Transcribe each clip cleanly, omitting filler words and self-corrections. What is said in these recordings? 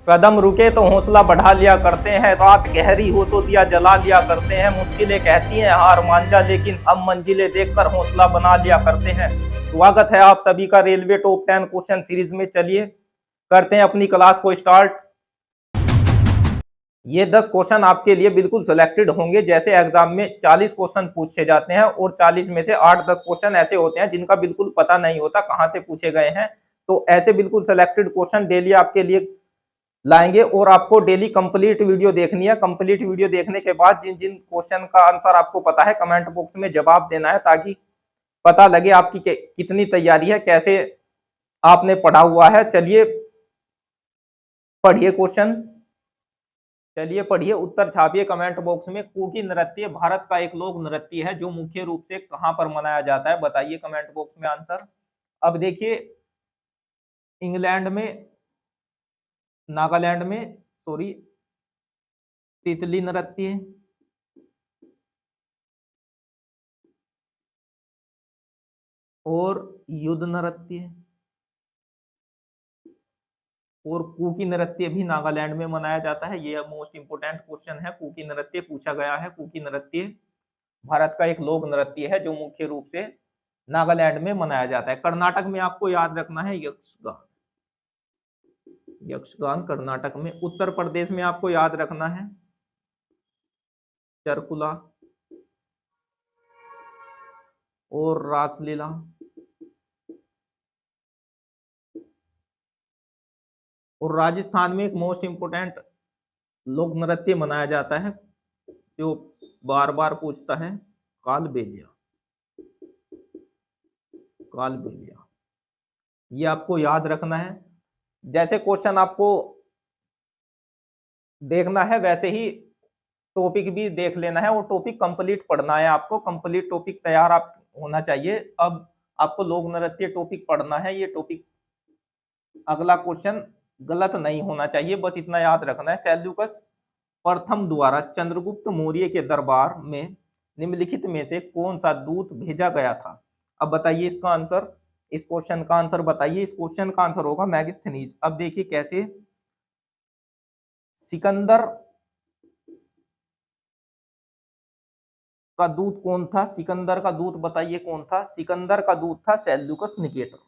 कदम रुके तो हौसला बढ़ा लिया करते हैं, रात गहरी हो तो दिया जला लिया करते हैं, मुश्किलें कहती हैं हार मान जा, लेकिन हम मंजिलें देखकर हौसला बना लिया करते हैं। स्वागत है आप सभी का रेलवे टॉप 10 क्वेश्चन सीरीज में। चलिए करते हैं अपनी क्लास को स्टार्ट। ये 10 क्वेश्चन आपके लिए बिल्कुल सिलेक्टेड होंगे। जैसे एग्जाम में 40 क्वेश्चन पूछे जाते हैं और 40 में से 8-10 क्वेश्चन ऐसे होते हैं जिनका बिल्कुल पता नहीं होता कहां से पूछे गए हैं। तो ऐसे बिल्कुल सिलेक्टेड क्वेश्चन डेली आपके लिए लाएंगे और आपको डेली कंप्लीट वीडियो देखनी है। कंप्लीट वीडियो देखने के बाद जिन जिन क्वेश्चन का आंसर आपको पता है कमेंट बॉक्स में जवाब देना है, ताकि पता लगे आपकी कितनी तैयारी है, कैसे आपने पढ़ा हुआ है। चलिए पढ़िए क्वेश्चन, चलिए पढ़िए, उत्तर छापिए कमेंट बॉक्स में। कुकी नृत्य भारत का एक लोक नृत्य है जो मुख्य रूप से कहां पर मनाया जाता है, बताइए कमेंट बॉक्स में आंसर। अब देखिए, इंग्लैंड में, नागालैंड में, सॉरी, तितली नृत्य, और युद्ध नृत्य, और कुकी नृत्य भी नागालैंड में मनाया जाता है। ये मोस्ट इंपोर्टेंट क्वेश्चन है, कुकी नृत्य पूछा गया है। कुकी नृत्य भारत का एक लोक नृत्य है जो मुख्य रूप से नागालैंड में मनाया जाता है। कर्नाटक में आपको याद रखना है यक्षगान, यक्षगान कर्नाटक में। उत्तर प्रदेश में आपको याद रखना है चरकुला और रासलीला। और राजस्थान में एक मोस्ट इंपोर्टेंट लोक नृत्य मनाया जाता है जो बार बार पूछता है, कालबेलिया, कालबेलिया। ये आपको याद रखना है। जैसे क्वेश्चन आपको देखना है वैसे ही टॉपिक भी देख लेना है और टॉपिक कंप्लीट पढ़ना है आपको। कंप्लीट टॉपिक तैयार आप होना चाहिए। अब आपको लोक नृत्य टॉपिक पढ़ना है। ये टॉपिक, अगला क्वेश्चन गलत नहीं होना चाहिए, बस इतना याद रखना है। सेल्यूकस प्रथम द्वारा चंद्रगुप्त मौर्य के दरबार में निम्नलिखित में से कौन सा दूत भेजा गया था? अब बताइए इसका आंसर, इस क्वेश्चन का आंसर बताइए। इस क्वेश्चन का आंसर होगा मैगस्थनीज। अब देखिए कैसे, सिकंदर का दूत कौन था? सिकंदर का दूत बताइए कौन था? सिकंदर का दूत था सेल्यूकस निकेटर,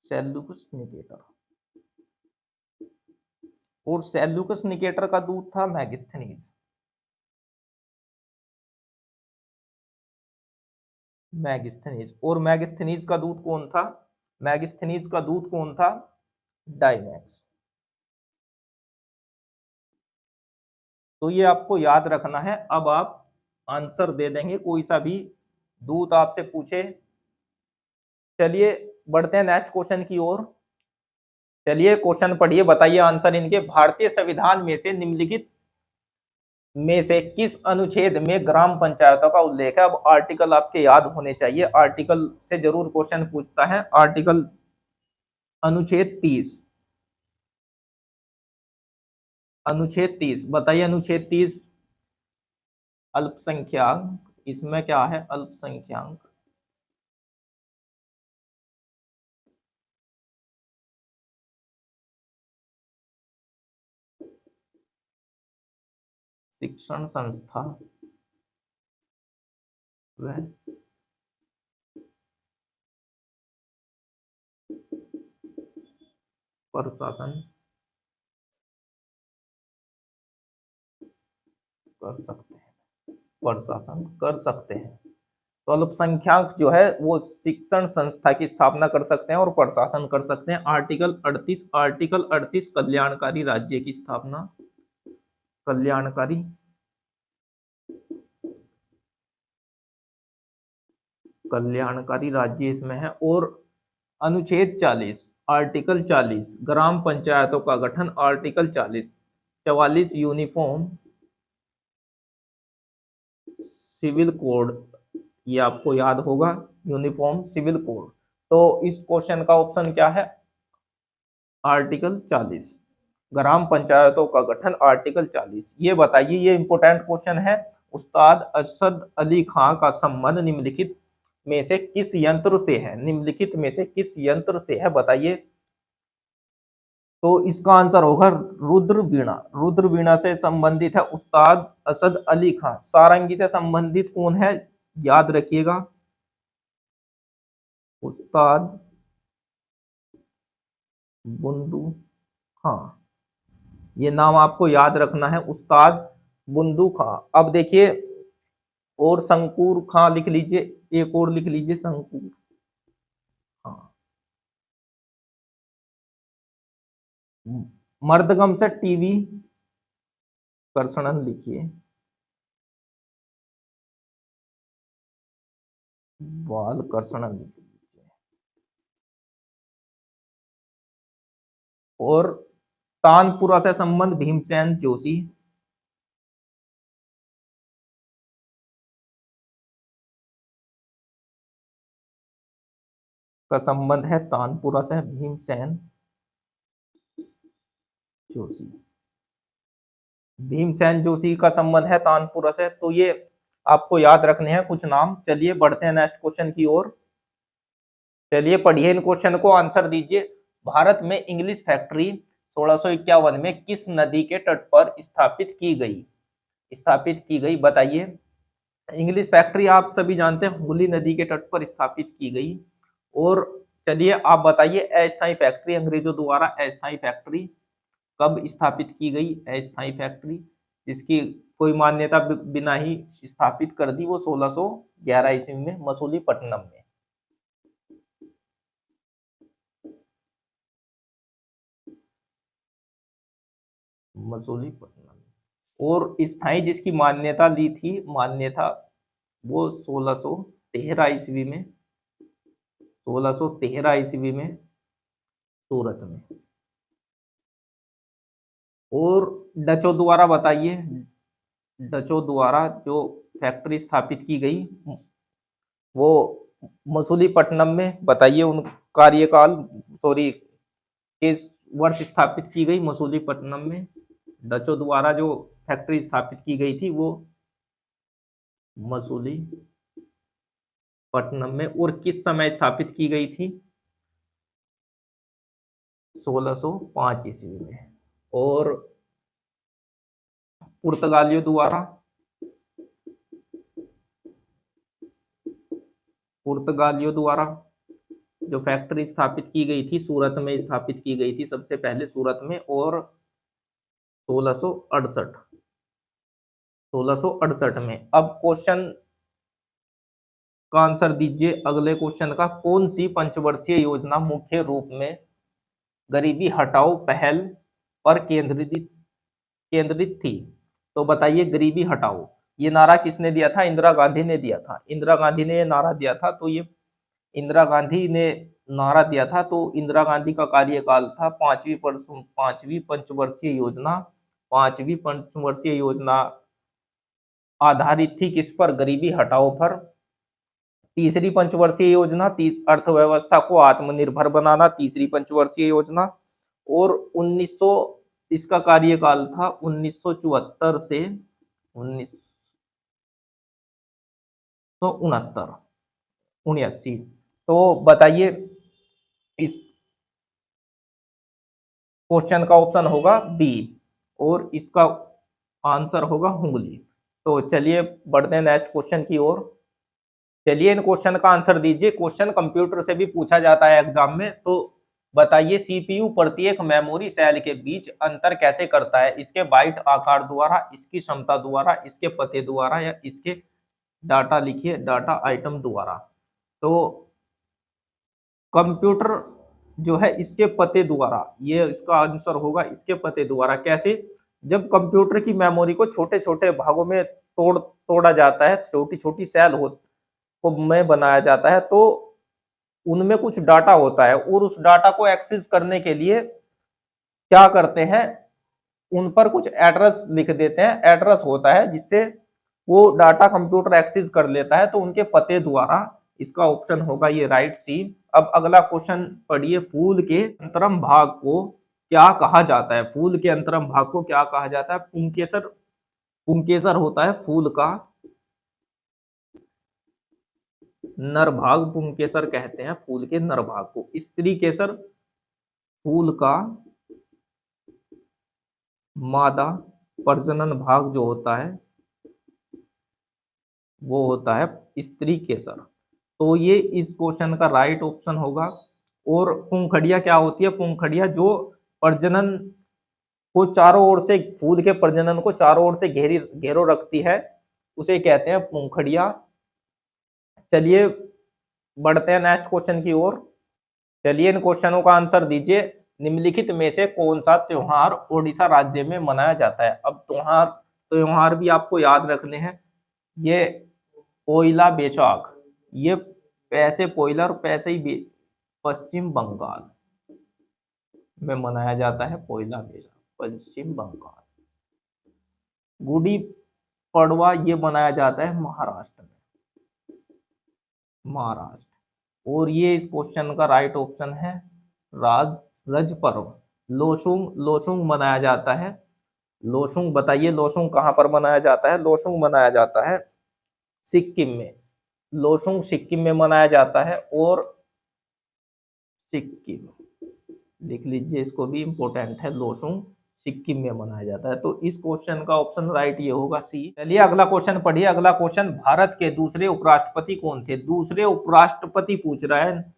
सेल्यूकस निकेटर। और सेल्यूकस निकेटर का दूत था मैगस्थनीज, मैगस्थनीज। और मैगस्थनीज का दूत कौन था? मैगस्थनीज का दूत कौन था? डायमैक्स। तो ये आपको याद रखना है। अब आप आंसर दे देंगे कोई सा भी दूत आपसे पूछे। चलिए बढ़ते हैं नेक्स्ट क्वेश्चन की ओर। चलिए क्वेश्चन पढ़िए, बताइए आंसर इनके। भारतीय संविधान में से निम्नलिखित में से किस अनुच्छेद में ग्राम पंचायतों का उल्लेख है? अब आर्टिकल आपके याद होने चाहिए, आर्टिकल से जरूर क्वेश्चन पूछता है। आर्टिकल अनुच्छेद 30, अनुच्छेद 30 बताइए। अनुच्छेद 30 अल्पसंख्यक, इसमें क्या है? अल्पसंख्यक। शिक्षण संस्था वह प्रशासन कर सकते हैं, प्रशासन कर सकते हैं। तो अल्पसंख्यक जो है वो शिक्षण संस्था की स्थापना कर सकते हैं और प्रशासन कर सकते हैं। आर्टिकल 38, आर्टिकल 38 कल्याणकारी राज्य की स्थापना, कल्याणकारी, कल्याणकारी राज्य इसमें है। और अनुच्छेद 40, आर्टिकल 40 ग्राम पंचायतों का गठन, आर्टिकल 40, 44 यूनिफॉर्म सिविल कोड, ये आपको याद होगा, यूनिफॉर्म सिविल कोड। तो इस क्वेश्चन का ऑप्शन क्या है? आर्टिकल 40 ग्राम पंचायतों का गठन, आर्टिकल 40। ये बताइए, ये इंपोर्टेंट क्वेश्चन है। उस्ताद अरशद अली खां का संबंध निम्नलिखित में से किस यंत्र से है? निम्नलिखित में से किस यंत्र से है बताइए। तो इसका आंसर होगा रुद्र वीणा। रुद्र वीणा से संबंधित है उस्ताद असद अली खान। सारंगी से संबंधित कौन है, याद रखिएगा, उस्ताद बुंदू खां। ये नाम आपको याद रखना है, उस्ताद बुंदू खां। अब देखिए, और शंकूर खां लिख लीजिए, एक और लिख लीजिए शंकूर खां। मर्दगम से टीवी कर्षणन लिखिए, बाल कर्षणन लिख लीजिए। और तानपुरा से संबंध भीमसेन जोशी का संबंध है, तानपुरा से भीमसेन जोशी। भीमसेन जोशी का संबंध है तानपुरा से। तो ये आपको याद रखने हैं कुछ नाम। चलिए बढ़ते हैं नेक्स्ट क्वेश्चन की ओर। चलिए पढ़िए इन क्वेश्चन को, आंसर दीजिए। भारत में इंग्लिश फैक्ट्री 1651 में किस नदी के तट पर स्थापित की गई, बताइए। इंग्लिश फैक्ट्री आप सभी जानते हैं, हुगली नदी के तट पर स्थापित की गई। और चलिए आप बताइए, अस्थायी फैक्ट्री, अंग्रेजों द्वारा अस्थायी फैक्ट्री कब स्थापित की गई। अस्थायी फैक्ट्री जिसकी कोई मान्यता बिना ही स्थापित कर दी, वो 1611 ईस्वी में मसूलीपट्टनम में। मसूलीपट्टनम। और स्थायी जिसकी मान्यता ली थी, मान्यता, वो 1613 ईस्वी में, 1613 ईस्वी में सूरत में। और डचों द्वारा बताइए, डचों द्वारा जो फैक्ट्री स्थापित की गई वो मसूलीपट्टनम में, बताइए उन कार्यकाल, सॉरी, किस वर्ष स्थापित की गई मसूलीपट्टनम में। डचों द्वारा जो फैक्ट्री स्थापित की गई थी वो मसूलीपट्टनम में। और किस समय स्थापित की गई थी, 1605 ईस्वी में। और पुर्तगालियों द्वारा, जो फैक्ट्री स्थापित की गई थी सूरत में स्थापित की गई थी, सबसे पहले सूरत में। और 1668 में। अब क्वेश्चन का आंसर दीजिए अगले क्वेश्चन का। कौन सी पंचवर्षीय योजना मुख्य रूप में गरीबी हटाओ पहल पर केंद्रित थी। तो बताइए, गरीबी हटाओ ये नारा किसने दिया था, इंदिरा गांधी ने दिया था। इंदिरा गांधी ने ये नारा दिया था। तो ये इंदिरा गांधी ने नारा दिया था। तो इंदिरा गांधी का कार्यकाल था पांचवी पंचवर्षीय योजना। पांचवी पंचवर्षीय योजना आधारित थी किस पर, गरीबी हटाओ पर। तीसरी पंचवर्षीय योजना, अर्थव्यवस्था को आत्मनिर्भर बनाना, तीसरी पंचवर्षीय योजना। और 1900, इसका कार्यकाल था 1974 से 1969। तो बताइए, इस क्वेश्चन का ऑप्शन होगा बी, और इसका आंसर होगा हुगली। तो चलिए बढ़ते हैं नेक्स्ट क्वेश्चन की ओर। चलिए इन क्वेश्चन का आंसर दीजिए। क्वेश्चन कंप्यूटर से भी पूछा जाता है एग्जाम में। तो बताइए, सीपीयू प्रत्येक मेमोरी सेल के बीच अंतर कैसे करता है, इसके बाइट आकार द्वारा, इसकी क्षमता द्वारा, इसके पते द्वारा, या इसके डाटा, लिखिए डाटा आइटम द्वारा। तो कंप्यूटर जो है इसके पते द्वारा, ये इसका आंसर होगा, इसके पते द्वारा। कैसे, जब कंप्यूटर की मेमोरी को छोटे छोटे भागों में तोड़ा जाता है, छोटी छोटी सेल को में बनाया जाता है, तो उनमें कुछ डाटा होता है। और उस डाटा को एक्सेस करने के लिए क्या करते हैं, उन पर कुछ एड्रेस लिख देते हैं। एड्रेस होता है जिससे वो डाटा कंप्यूटर एक्सेस कर लेता है, तो उनके पते द्वारा। इसका ऑप्शन होगा ये राइट सी। अब अगला क्वेश्चन पढ़िए। फूल के अंतरम भाग को क्या कहा जाता है, फूल के अंतरम भाग को क्या कहा जाता है। पुंकेसर, पुंकेसर होता है फूल का नर भाग, पुंकेसर कहते हैं फूल के नर भाग को। स्त्री केसर फूल का मादा प्रजनन भाग जो होता है वो होता है स्त्री केसर। तो ये इस क्वेश्चन का राइट ऑप्शन होगा। और पुंखड़िया क्या होती है? पुंखड़िया जो प्रजनन को चारों ओर से, फूल के प्रजनन को चारों ओर से घेरो रखती है, उसे कहते हैं पुंखड़िया। चलिए बढ़ते हैं नेक्स्ट क्वेश्चन की ओर। चलिए इन क्वेश्चनों का आंसर दीजिए। निम्नलिखित में से कौन सा त्योहार ओडिशा राज्य में मनाया जाता है? अब त्योहार त्योहार भी आपको याद रखने हैं। ये पोइला बैसाख, ये पैसे पोइला और पैसे ही पश्चिम बंगाल में मनाया जाता है। पोइला बैसाख पश्चिम बंगाल। गुड़ी पड़वा ये मनाया जाता है महाराष्ट्र में, महाराष्ट्र। और ये इस क्वेश्चन का राइट ऑप्शन है राज रज पर्व। लोसुंग लोसुंग मनाया जाता है। लोसुंग बताइए, लोसुंग कहाँ पर मनाया जाता है? लोसुंग मनाया जाता है सिक्किम में। लोसुंग सिक्किम में मनाया जाता है। और सिक्किम लिख लीजिए, इसको भी इंपॉर्टेंट है। लोसुंग सिक्किम में मनाया जाता है। तो इस क्वेश्चन का ऑप्शन राइट ये होगा सी। चलिए अगला क्वेश्चन पढ़िए। अगला क्वेश्चन, भारत के दूसरे उपराष्ट्रपति कौन थे? दूसरे उपराष्ट्रपति पूछ रहा है।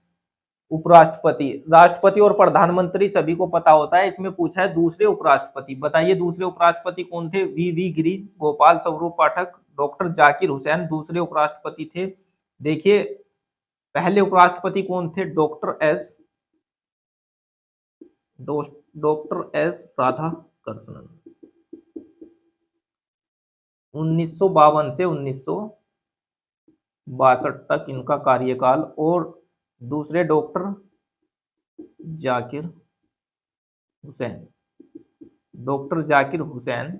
उपराष्ट्रपति, राष्ट्रपति और प्रधानमंत्री सभी को पता होता है, इसमें पूछा है दूसरे उपराष्ट्रपति। बताइए दूसरे उपराष्ट्रपति कौन थे? वी गिरी, गोपाल स्वरूप पाठक, डॉक्टर जाकिर हुसैन दूसरे उपराष्ट्रपति थे। देखिए पहले उपराष्ट्रपति कौन थे? Doctor S Radhakrishnan. 1952 से 1962 तक इनका कार्यकाल। और दूसरे डॉक्टर जाकिर हुसैन, डॉक्टर जाकिर हुसैन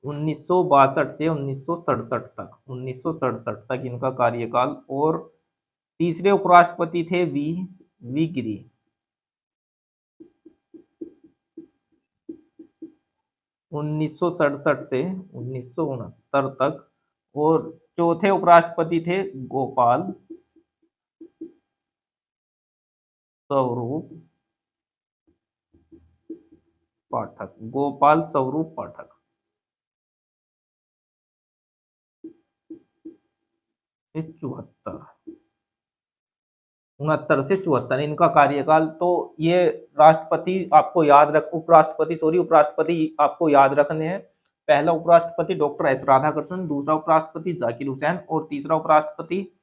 1962 से 1967 तक, 1967 तक इनका कार्यकाल। और तीसरे उपराष्ट्रपति थे वी गिरी, 1967 से 1969 तक। और चौथे उपराष्ट्रपति थे गोपाल स्वरूप पाठक, गोपाल स्वरूप पाठक। 69 से 74 इनका कार्यकाल। तो ये राष्ट्रपति आपको याद रख उपराष्ट्रपति सॉरी उपराष्ट्रपति आपको याद रखने हैं। पहला उपराष्ट्रपति डॉक्टर एस राधाकृष्णन, दूसरा उपराष्ट्रपति जाकिर हुसैन, और तीसरा उपराष्ट्रपति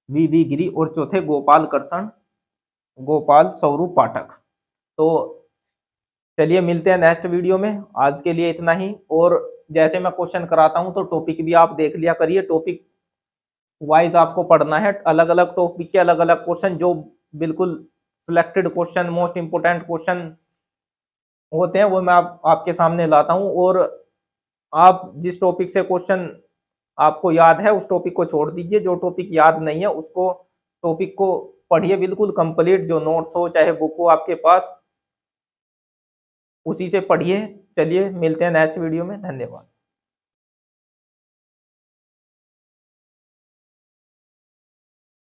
वी गिरी, और चौथे गोपाल स्वरूप पाठक। तो चलिए मिलते हैं नेक्स्ट वीडियो में। आज के लिए इतना ही। और जैसे मैं क्वेश्चन कराता हूं तो टॉपिक भी आप देख लिया करिए। टॉपिक वाइज आपको पढ़ना है। अलग अलग टॉपिक के अलग अलग क्वेश्चन, जो बिल्कुल selected question, most important question होते हैं, वो मैं आपके सामने लाता हूं। और आप जिस टॉपिक से क्वेश्चन आपको याद है उस टॉपिक को छोड़ दीजिए। जो टॉपिक याद नहीं है उसको टॉपिक को पढ़िए बिल्कुल कंप्लीट। जो नोट्स हो चाहे बुक हो आपके पास, उसी से पढ़िए। चलिए मिलते हैं नेक्स्ट वीडियो में। धन्यवाद।